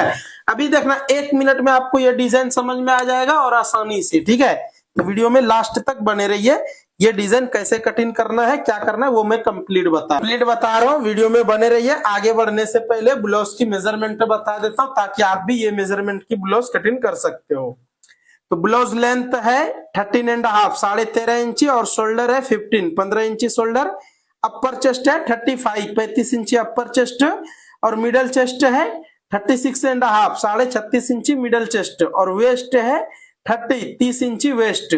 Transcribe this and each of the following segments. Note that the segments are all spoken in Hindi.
है। अभी देखना 1 मिनट में आपको ये डिजाइन समझ में आ जाएगा और आसानी से, ठीक है। तो वीडियो में लास्ट तक बने रहिए। ये डिजाइन कैसे कटिंग करना है, क्या करना है, वो मैं कंप्लीट बता रहा हूँ। वीडियो में बने रहिए। आगे बढ़ने से पहले ब्लाउज की मेजरमेंट बता देता हूँ ताकि आप भी ये मेजरमेंट की ब्लाउज कटिंग कर सकते हो। तो ब्लाउज लेंथ है 13.5 13.5 इंची और शोल्डर है 15 इंची शोल्डर। अपर चेस्ट है 35 इंची अपर चेस्ट और मिडल चेस्ट है 36.5 36 इंची मिडल चेस्ट और वेस्ट है 30 इंची वेस्ट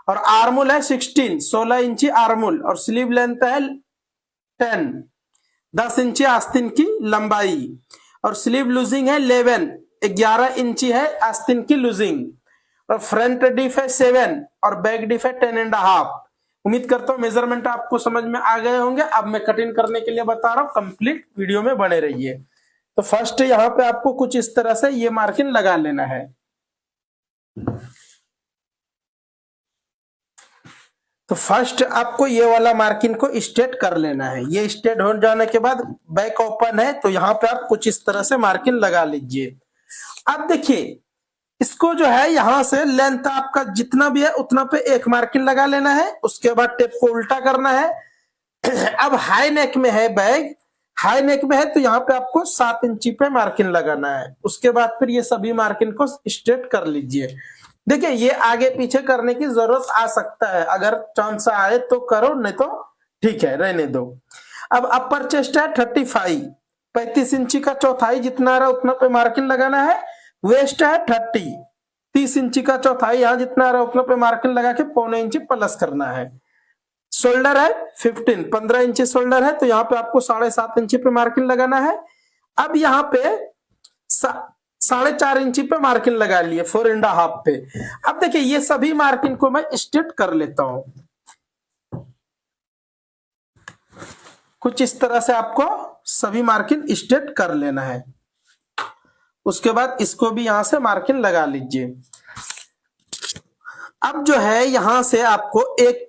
और आर्मोल है 16 इंची आर्मोल और स्लीव लेंथ है 10 इंची आस्तीन की लंबाई और स्लीव लूजिंग है 11 इंची है आस्तीन की लूजिंग और फ्रंट डिफ है 7 और बैक डिफ है 10.5। उम्मीद करता हूँ मेजरमेंट आपको समझ में आ गए होंगे। अब मैं कटिंग करने के लिए बता रहा हूँ, कंप्लीट वीडियो में बने रहिए। तो फर्स्ट यहाँ पे आपको कुछ इस तरह से ये मार्किंग लगा लेना है। तो फर्स्ट आपको ये वाला मार्किंग को स्ट्रेट कर लेना है। ये स्ट्रेट हो जाने के बाद बैक ओपन है तो यहाँ पे आप कुछ इस तरह से मार्किंग लगा लीजिए। अब देखिए इसको जो है यहाँ से लेंथ आपका जितना भी है उतना पे एक मार्किंग लगा लेना है। उसके बाद टेप को उल्टा करना है। अब हाई नेक में है बैग, हाई नेक में है तो यहाँ पे आपको 7 इंची पे मार्किंग लगाना है। उसके बाद फिर ये सभी मार्किंग को स्ट्रेट कर लीजिए। देखिए ये आगे पीछे करने की जरूरत आ सकता है, अगर चांस आए तो करो, नहीं तो ठीक है रहने दो। अब अपर चेस्ट है 35 इंची का चौथाई जितना रहा उतना पे मार्किंग लगाना है। वेस्ट है 30 इंची का चौथाई यहाँ जितना रहा उतना पे मार्किंग लगा के 0.25 इंची प्लस करना है। शोल्डर है 15 इंची शोल्डर है तो यहाँ पे आपको 7.5 इंची पे मार्किंग लगाना है। अब यहाँ पे 4.5 इंची पे मार्किंग लगा लिए 4.5 पे। अब देखिए ये सभी मार्किंग को मैं स्ट्रेट कर लेता हूं। कुछ इस तरह से आपको सभी मार्किंग स्ट्रेट कर लेना है। उसके बाद इसको भी यहां से मार्किंग लगा लीजिए। अब जो है यहां से आपको एक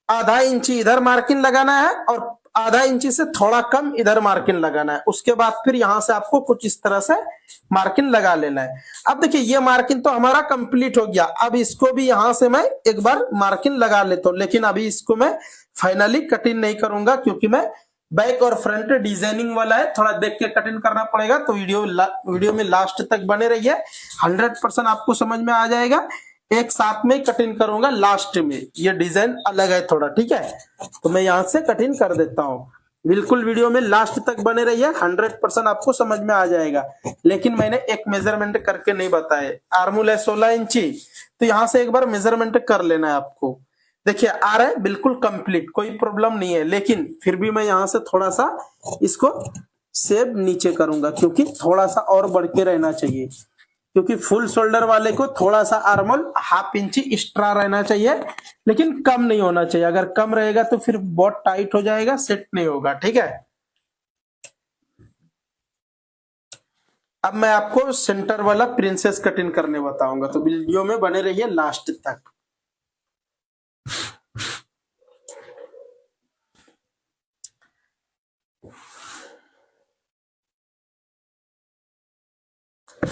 आधा इंची इधर मार्किंग लगाना है और आधा इंची से थोड़ा कम इधर मार्किंग लगाना है। उसके बाद फिर यहां से आपको कुछ इस तरह से मार्किंग लगा लेना है। अब देखिए ये मार्किंग तो हमारा कंप्लीट हो गया। अब इसको भी यहां से मैं एक बार मार्किंग लगा लेता हूं, लेकिन अभी इसको मैं फाइनली कटिंग नहीं करूंगा क्योंकि मैं बैक और फ्रंट डिजाइनिंग वाला है, थोड़ा देख के कटिंग करना पड़ेगा। तो वीडियो में लास्ट तक बने रहिए, 100% आपको समझ में आ जाएगा। एक साथ में कटिंग करूंगा लास्ट में, ये डिजाइन अलग है थोड़ा, ठीक है। तो मैं यहां से कटिंग कर देता हूं। बिल्कुल वीडियो में लास्ट तक बने रहिए, 100% आपको समझ में आ जाएगा। लेकिन मैंने एक मेजरमेंट करके नहीं बताया। आर्मोल है 16 इंची तो यहां से एक बार मेजरमेंट कर लेना है आपको। देखिए आ रहा है बिल्कुल कंप्लीट, कोई प्रॉब्लम नहीं है। लेकिन फिर भी मैं यहां से थोड़ा सा इसको सेब नीचे करूंगा क्योंकि थोड़ा सा और बढ़ के रहना चाहिए, क्योंकि फुल शोल्डर वाले को थोड़ा सा आर्मोल 1/2 इंची एक्स्ट्रा रहना चाहिए, लेकिन कम नहीं होना चाहिए। अगर कम रहेगा तो फिर बहुत टाइट हो जाएगा, सेट नहीं होगा, ठीक है। अब मैं आपको सेंटर वाला प्रिंसेस कटिंग करने बताऊंगा, तो वीडियो में बने रहिए लास्ट तक।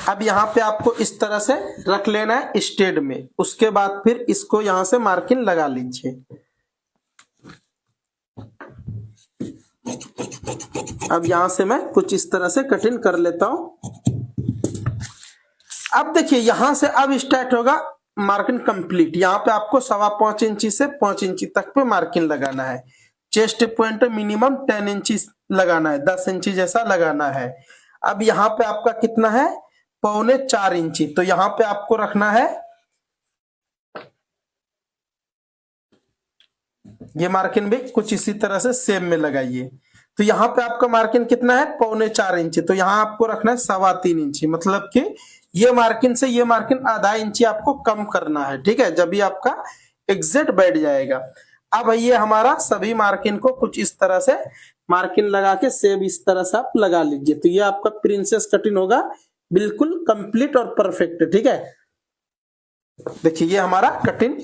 अब यहाँ पे आपको इस तरह से रख लेना है स्टेड में। उसके बाद फिर इसको यहां से मार्किंग लगा लीजिए। अब यहां से मैं कुछ इस तरह से कटिंग कर लेता हूं। अब देखिए यहां से अब स्टार्ट होगा मार्किंग कंप्लीट। यहाँ पे आपको 5.25 इंची से 5 इंची तक पे मार्किंग लगाना है। चेस्ट पॉइंट मिनिमम 10 इंची लगाना है, 10 इंची जैसा लगाना है। अब यहाँ पे आपका कितना है 4.25 इंची, तो यहाँ पे आपको रखना है, ये मार्किंग भी कुछ इसी तरह से सेम में लगाइए। तो यहाँ पे आपका मार्किंग कितना है 4.25 इंची, तो यहाँ आपको रखना है 3.25 इंची। मतलब कि ये मार्किंग से ये मार्किंग आधा इंची आपको कम करना है, ठीक है, जब भी आपका एग्जैक्ट बैठ जाएगा। अब ये हमारा सभी मार्किंग को कुछ इस तरह से मार्किंग लगा के सेब इस तरह से आप लगा लीजिए। तो ये आपका प्रिंसेस कटिंग होगा, बिल्कुल कंप्लीट और परफेक्ट, ठीक है। देखिए ये हमारा कटिंग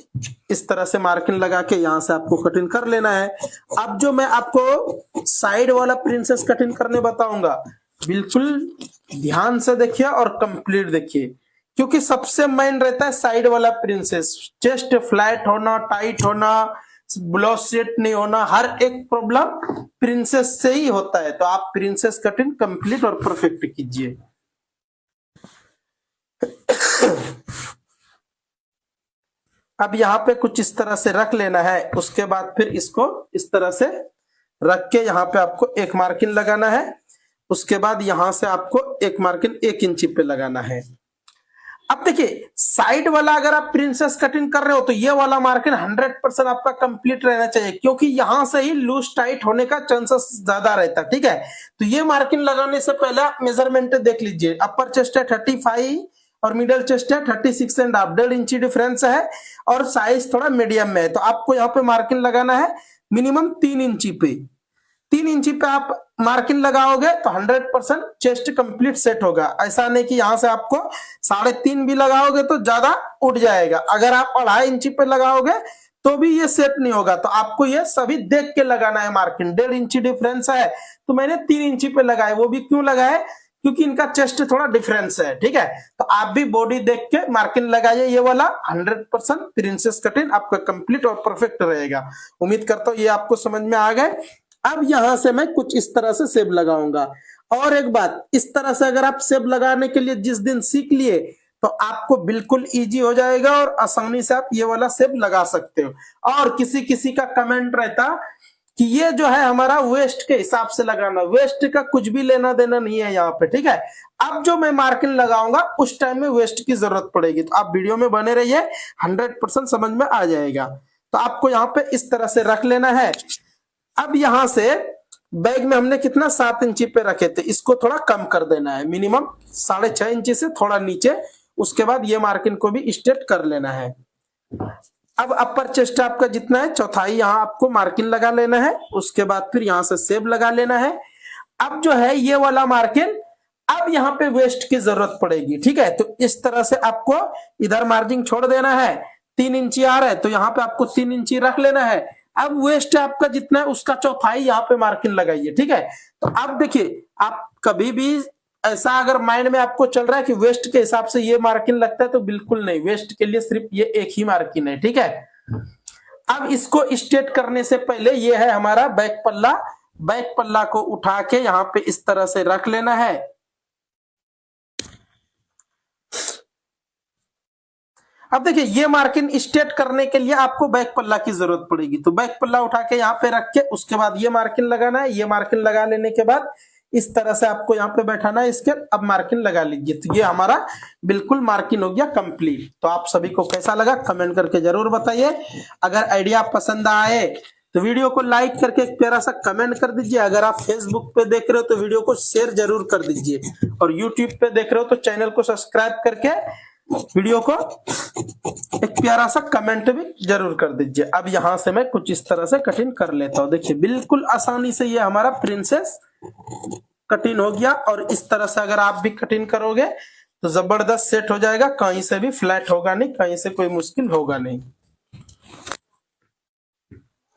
इस तरह से मार्किंग लगा के यहां से आपको कटिंग कर लेना है। अब जो मैं आपको साइड वाला प्रिंसेस कटिंग करने बताऊंगा बिल्कुल ध्यान से देखिए और कंप्लीट देखिए, क्योंकि सबसे मेन रहता है साइड वाला प्रिंसेस, चेस्ट फ्लैट होना, टाइट होना, ब्लो सेट नहीं होना, हर एक प्रॉब्लम प्रिंसेस से ही होता है। तो आप प्रिंसेस कटिंग कंप्लीट और परफेक्ट कीजिए। अब यहाँ पे कुछ इस तरह से रख लेना है, उसके बाद फिर इसको इस तरह से रख के यहाँ पे आपको एक मार्किंग लगाना है, उसके बाद यहां से आपको एक मार्किंग 1 इंची पे लगाना है। अब देखिए साइड वाला अगर आप प्रिंसेस कटिंग कर रहे हो तो ये वाला मार्किंग 100% आपका कंप्लीट रहना चाहिए, क्योंकि यहां से ही लूज टाइट होने का चांसेस ज्यादा रहता है। ठीक है, तो ये मार्किंग लगाने से पहले आप मेजरमेंट देख लीजिए। अपर चेस्ट है 35 और मिडिल चेस्ट है 36 एंड हाफ, 1.5 इंची डिफरेंस है और साइज थोड़ा मीडियम में है। तो आपको यहाँ पे मार्किंग लगाना है मिनिमम 3 इंची पे। 3 इंची पे आप मार्किंग लगाओगे तो 100% चेस्ट कंप्लीट सेट होगा। ऐसा नहीं कि यहां से आपको 3.5 भी लगाओगे तो ज्यादा उठ जाएगा। अगर आप 2.5 इंची पे लगाओगे तो भी ये सेट नहीं होगा। तो आपको ये सभी देख के लगाना है मार्किंग। 1.5 इंची डिफरेंस है तो मैंने 3 इंची पे लगाया। वो भी क्यों लगाए, क्योंकि इनका चेस्ट थोड़ा डिफरेंस है। ठीक है, तो आप भी बॉडी देख के मार्किंग लगाइए। ये वाला 100% प्रिंसेस कटिंग आपका कंप्लीट और परफेक्ट रहेगा। उम्मीद करता हूँ ये आपको समझ में आ गए। अब यहां से मैं कुछ इस तरह से सेब लगाऊंगा। और एक बात, इस तरह से अगर आप सेब लगाने के लिए जिस दिन सीख लिए तो आपको बिल्कुल इजी हो जाएगा और आसानी से आप ये वाला सेब लगा सकते हो। और किसी किसी का कमेंट रहता कि ये जो है हमारा वेस्ट के हिसाब से लगाना, वेस्ट का कुछ भी लेना देना नहीं है यहाँ पे। ठीक है, अब जो मैं मार्किंग लगाऊंगा उस टाइम में वेस्ट की जरूरत पड़ेगी, तो आप वीडियो में बने रहिए, 100% समझ में आ जाएगा। तो आपको यहाँ पे इस तरह से रख लेना है। अब यहां से बैग में हमने कितना 7 इंची पे रखे थे, इसको थोड़ा कम कर देना है, मिनिमम 6.5 इंची से थोड़ा नीचे। उसके बाद ये मार्किंग को भी स्ट्रेट कर लेना है। अब अपर चेस्ट आपका जितना है चौथाई यहाँ आपको मार्किंग लगा लेना है। उसके बाद फिर यहाँ से सेब लगा लेना है। अब जो है ये वाला मार्किंग, अब यहाँ पे वेस्ट की जरूरत पड़ेगी। ठीक है, तो इस तरह से आपको इधर मार्जिन छोड़ देना है। 3 इंची आ रहा है तो यहाँ पे आपको 3 इंची रख लेना है। अब वेस्ट आपका जितना है उसका चौथाई यहाँ पे मार्किंग लगाइए। ठीक है, तो अब देखिए आप कभी भी ऐसा अगर माइंड में आपको चल रहा है कि वेस्ट के हिसाब से ये मार्किंग लगता है, तो बिल्कुल नहीं, वेस्ट के लिए सिर्फ ये एक ही मार्किंग है। ठीक है, अब इसको स्ट्रेट करने से पहले ये है हमारा बैक पल्ला। बैक पल्ला को उठा के यहाँ पे इस तरह से रख लेना है। अब देखिए ये मार्किंग स्ट्रेट करने के लिए आपको बैक पल्ला की जरूरत पड़ेगी, तो बैक पल्ला उठा के यहाँ पे रख के उसके बाद ये मार्किंग लगाना है। ये मार्किंग लगा लेने के बाद इस तरह से आपको यहाँ पे बैठाना है इसके। अब मार्किंग लगा लीजिए, तो ये हमारा बिल्कुल मार्किंग हो गया कंप्लीट। तो आप सभी को कैसा लगा कमेंट करके जरूर बताइए। अगर आइडिया पसंद आए तो वीडियो को लाइक करके एक प्यारा सा कमेंट कर दीजिए। अगर आप फेसबुक पे देख रहे हो तो वीडियो को शेयर जरूर कर दीजिए, और यूट्यूब पे देख रहे हो तो चैनल को सब्सक्राइब करके वीडियो को एक प्यारा सा कमेंट भी जरूर कर दीजिए। अब यहां से मैं कुछ इस तरह से कटिंग कर लेता हूं। देखिए बिल्कुल आसानी से ये हमारा प्रिंसेस कटिंग हो गया। और इस तरह से अगर आप भी कटिंग करोगे तो जबरदस्त सेट हो जाएगा, कहीं से भी फ्लैट होगा नहीं, कहीं से कोई मुश्किल होगा नहीं।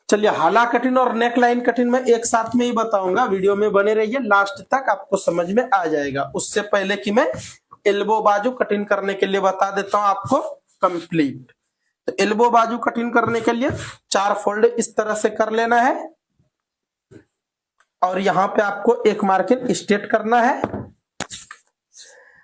चलिए हाला कटिंग और नेक लाइन कटिंग में एक साथ में ही बताऊंगा, वीडियो में बने रहिए, लास्ट तक आपको समझ में आ जाएगा। उससे पहले कि मैं एल्बो बाजू कटिंग करने के लिए बता देता हूं आपको कंप्लीट। तो एल्बो बाजू कटिंग करने के लिए 4 फोल्ड इस तरह से कर लेना है, और यहां पे आपको एक मार्किंग स्ट्रेट करना है।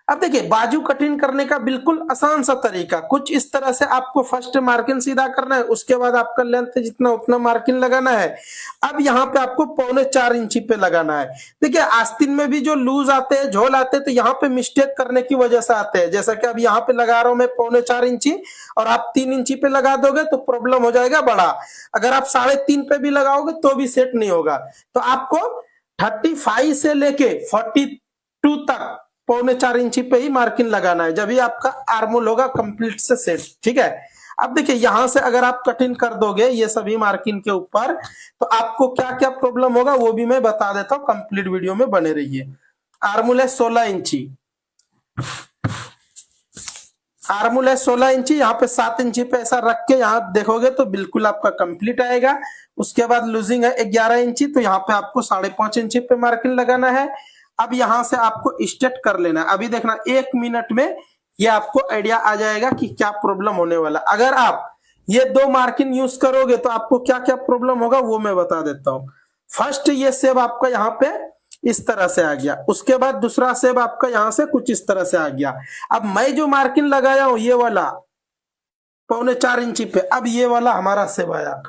अब देखिए बाजू कटिंग करने का बिल्कुल आसान सा तरीका कुछ इस तरह से, आपको फर्स्ट मार्किंग सीधा करना है, उसके बाद आपका लेंथ जितना उतना मार्किंग लगाना है। अब यहाँ पे आपको 3.25 इंची पे लगाना है। देखिए आस्तीन में भी जो लूज आते हैं, झोल आते हैं, तो यहाँ पे मिस्टेक करने की वजह से आते हैं। जैसा कि अब यहाँ पे लगा रहा हूं मैं 3.25 इंची, और आप 3 इंची पे लगा दोगे तो प्रॉब्लम हो जाएगा बड़ा। अगर आप 3.5 पे भी लगाओगे तो भी सेट नहीं होगा। तो आपको 35 से लेके 42 तक 3.25 इंची पे ही मार्किंग लगाना है, जब ही आपका आर्मोल होगा कंप्लीट से सेट। ठीक है, अब देखिए यहां से अगर आप कटिंग कर दोगे ये सभी मार्किंग के ऊपर, तो आपको क्या क्या प्रॉब्लम होगा वो भी मैं बता देता हूं, कंप्लीट वीडियो में बने रहिए। आर्मोल है 16 इंची, आर्मोल है 16 इंची, यहाँ पे 7 इंची पे ऐसा रख के यहाँ देखोगे तो बिल्कुल आपका कंप्लीट आएगा। उसके बाद लूजिंग है 11 इंची, तो यहाँ पे आपको 5.5 इंची पे मार्किंग लगाना है। अब यहां से आपको स्टार्ट कर लेना। अभी देखना 1 मिनट में ये आपको आइडिया आ जाएगा कि क्या प्रॉब्लम होने वाला। अगर आप ये 2 मार्किंग यूज करोगे तो आपको क्या क्या प्रॉब्लम होगा वो मैं बता देता हूं। फर्स्ट ये सेब आपका यहाँ पे इस तरह से आ गया, उसके बाद दूसरा सेब आपका यहां से कुछ इस तरह से आ गया। अब मैं जो मार्किंग लगाया हूं ये वाला 4.25 इंची पे, अब ये वाला हमारा सेब आया।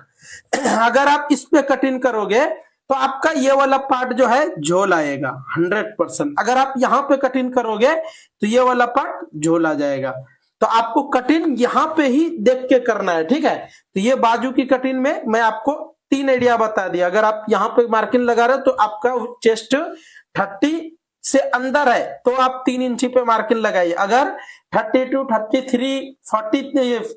अगर आप इस पे कटिंग करोगे तो आपका ये वाला पार्ट जो है झोल आएगा 100%। अगर आप यहाँ पे कटिंग करोगे तो ये वाला पार्ट झोल आ जाएगा। तो आपको कटिंग यहाँ पे ही देख के करना है, ठीक है। तो ये बाजू की कटिंग में मैं आपको 3 आइडिया बता दिया। अगर आप यहाँ पे मार्किंग लगा रहे हो तो आपका चेस्ट 30 से अंदर है तो आप 3 इंची पे मार्किंग लगाइए। अगर 32, 33, 40,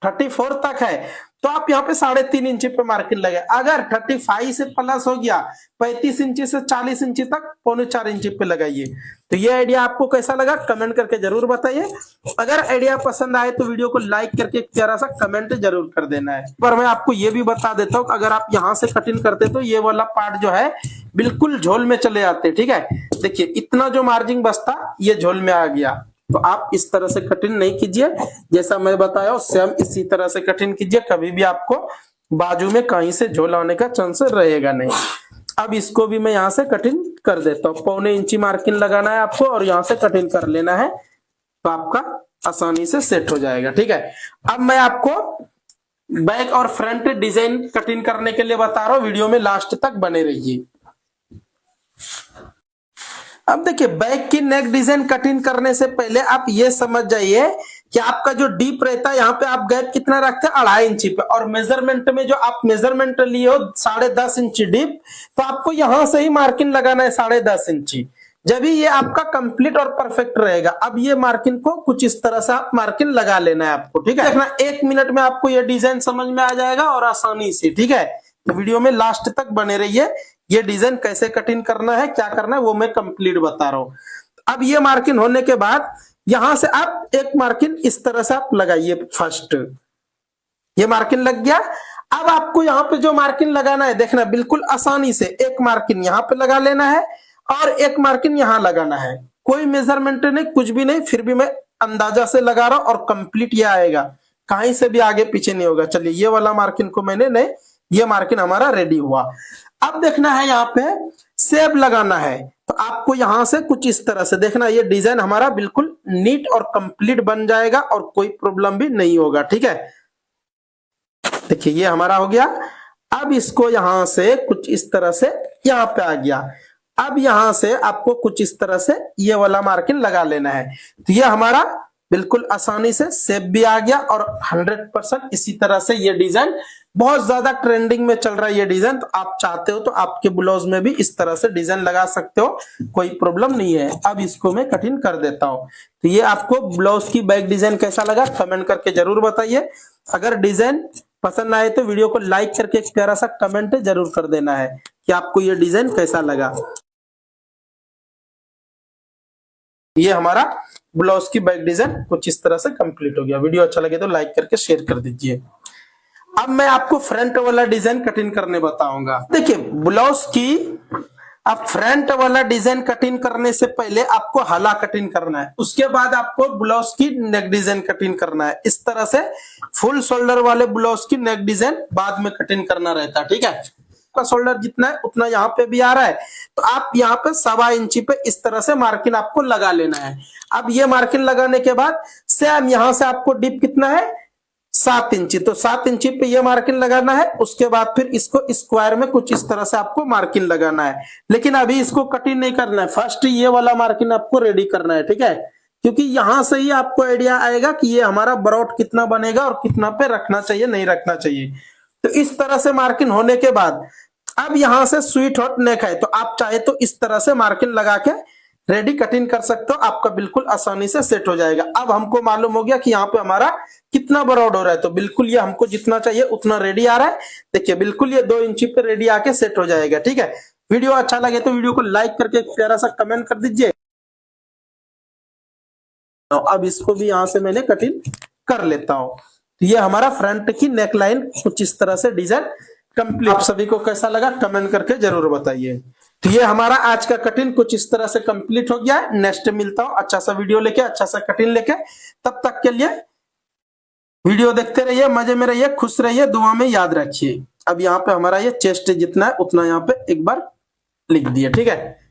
34 तक है तो आप यहाँ पे 3.5 इंची पे मार्किंग लगाए। अगर 35 से प्लस हो गया 35 इंची से 40 इंची तक 4.25 इंची पे लगाइए। तो ये आइडिया आपको कैसा लगा कमेंट करके जरूर बताइए। अगर आइडिया पसंद आए तो वीडियो को लाइक करके एक प्यारा सा कमेंट जरूर कर देना है। पर मैं आपको ये भी बता देता हूँ अगर आप यहाँ से कटिंग करते तो ये वाला पार्ट जो है बिल्कुल झोल में चले जाते, ठीक है। देखिए इतना जो मार्जिन बचता ये झोल में आ गया। तो आप इस तरह से कटिंग नहीं कीजिए, जैसा मैं बताया सेम इसी तरह से कटिंग कीजिए। कभी भी आपको बाजू में कहीं से झोल आने का चांस रहेगा नहीं। अब इसको भी मैं यहाँ से कटिंग कर देता हूँ। 1.25 इंची मार्किंग लगाना है आपको और यहाँ से कटिंग कर लेना है तो आपका आसानी से सेट हो जाएगा, ठीक है। अब मैं आपको बैक और फ्रंट डिजाइन कटिंग करने के लिए बता रहा हूँ, वीडियो में लास्ट तक बने रहिए। अब देखिए बैक की नेक डिजाइन कटिंग करने से पहले आप ये समझ जाइए कि आपका जो डीप रहता है यहाँ पे आप गैप कितना रखते हैं 2.5 इंची पे, और मेजरमेंट में जो आप मेजरमेंट लिए हो 10.5 इंची डीप, तो आपको यहां से ही मार्किंग लगाना है 10.5 इंची। जब भी ये आपका कंप्लीट और परफेक्ट रहेगा। अब ये मार्किंग को कुछ इस तरह से आप मार्किंग लगा लेना है आपको, ठीक है। देखना 1 मिनट में आपको ये डिजाइन समझ में आ जाएगा और आसानी से, ठीक है। तो वीडियो में लास्ट तक बने रहिए। ये डिजाइन कैसे कटिंग करना है क्या करना है वो मैं कंप्लीट बता रहा हूं। अब ये मार्किंग होने के बाद यहां से आप एक मार्किंग इस तरह से आप लगाइए। फर्स्ट ये मार्किंग लग गया। अब आपको यहाँ पे जो मार्किंग लगाना है देखना बिल्कुल आसानी से एक मार्किंग यहाँ पे लगा लेना है और एक मार्किंग यहाँ लगाना है। कोई मेजरमेंट नहीं, कुछ भी नहीं, फिर भी मैं अंदाजा से लगा रहा हूं और कंप्लीट ये आएगा, कहीं से भी आगे पीछे नहीं होगा। चलिए ये वाला मार्किंग को मैंने नहीं, ये मार्किंग हमारा रेडी हुआ। अब देखना है यहाँ पे सेब लगाना है तो आपको यहां से कुछ इस तरह से देखना, ये डिजाइन हमारा बिल्कुल नीट और कंप्लीट बन जाएगा और कोई प्रॉब्लम भी नहीं होगा, ठीक है। देखिए ये हमारा हो गया। अब इसको यहां से कुछ इस तरह से यहाँ पे आ गया। अब यहां से आपको कुछ इस तरह से ये वाला मार्किंग लगा लेना है। तो ये हमारा बिल्कुल आसानी से शेप भी आ गया और 100% इसी तरह से ये डिजाइन बहुत ज्यादा ट्रेंडिंग में चल रहा है। ये डिजाइन तो आप चाहते हो तो आपके ब्लाउज में भी इस तरह से डिजाइन लगा सकते हो, कोई प्रॉब्लम नहीं है। अब इसको मैं कटिंग कर देता हूं। तो ये आपको ब्लाउज की बैक डिजाइन कैसा लगा कमेंट करके जरूर बताइए। अगर डिजाइन पसंद आए तो वीडियो को लाइक करके एक प्यारा सा कमेंट जरूर कर देना है कि आपको ये डिजाइन कैसा लगा। ये हमारा ब्लाउज की बैक डिजाइन कुछ इस तरह से कंप्लीट हो गया। वीडियो अच्छा लगे तो लाइक करके शेयर कर दीजिए। अब मैं आपको फ्रंट वाला डिजाइन कटिंग करने बताऊंगा। देखिए ब्लाउज की अब फ्रंट वाला डिजाइन कटिंग करने से पहले आपको हला कटिंग करना है, उसके बाद आपको ब्लाउज की नेक डिजाइन कटिंग करना है। इस तरह से फुल शोल्डर वाले ब्लाउज की नेक डिजाइन बाद में कटिंग करना रहता है, ठीक है। आपका शोल्डर जितना है उतना यहाँ पे भी आ रहा है तो आप यहाँ पे 1.25 इंची पे इस तरह से मार्किंग आपको लगा लेना है। अब ये मार्किंग लगाने के बाद सेम यहाँ से आपको डीप कितना है 7 इंची, तो 7 इंची पे ये मार्किंग लगाना है। उसके बाद फिर इसको स्क्वायर में कुछ इस तरह से आपको मार्किंग लगाना है, लेकिन अभी इसको कटिंग नहीं करना है। फर्स्ट ये वाला मार्किंग आपको रेडी करना है, ठीक है, क्योंकि यहां से ही आपको आइडिया आएगा कि ये हमारा ब्रॉड कितना बनेगा और कितना पे रखना चाहिए नहीं रखना चाहिए। तो इस तरह से मार्किंग होने के बाद अब यहां से स्वीट हॉट नेक है तो आप चाहे तो इस तरह से मार्किंग लगा के रेडी कटिंग कर सकते हो, आपका बिल्कुल आसानी से सेट हो जाएगा। अब हमको मालूम हो गया कि यहाँ पे हमारा कितना ब्रॉड हो रहा है, तो बिल्कुल ये हमको जितना चाहिए उतना रेडी आ रहा है। देखिए बिल्कुल ये 2 इंची पे रेडी आके सेट हो जाएगा, ठीक है। वीडियो अच्छा लगे तो वीडियो को लाइक करके एक प्यारा सा कमेंट कर दीजिए। अब इसको भी यहां से मैंने कटिंग कर लेता हूं। तो ये हमारा फ्रंट की नेक लाइन कुछ इस तरह से डिजाइन कंप्लीट। आप सभी को कैसा लगा कमेंट करके जरूर बताइए। तो ये हमारा आज का कटिंग कुछ इस तरह से कंप्लीट हो गया है। नेक्स्ट मिलता हूं अच्छा सा वीडियो लेके, अच्छा सा कटिंग लेके। तब तक के लिए वीडियो देखते रहिए, मजे में रहिए, खुश रहिए, दुआ में याद रखिए। अब यहाँ पे हमारा ये चेस्ट जितना है उतना यहाँ पे एक बार लिख दिए, ठीक है।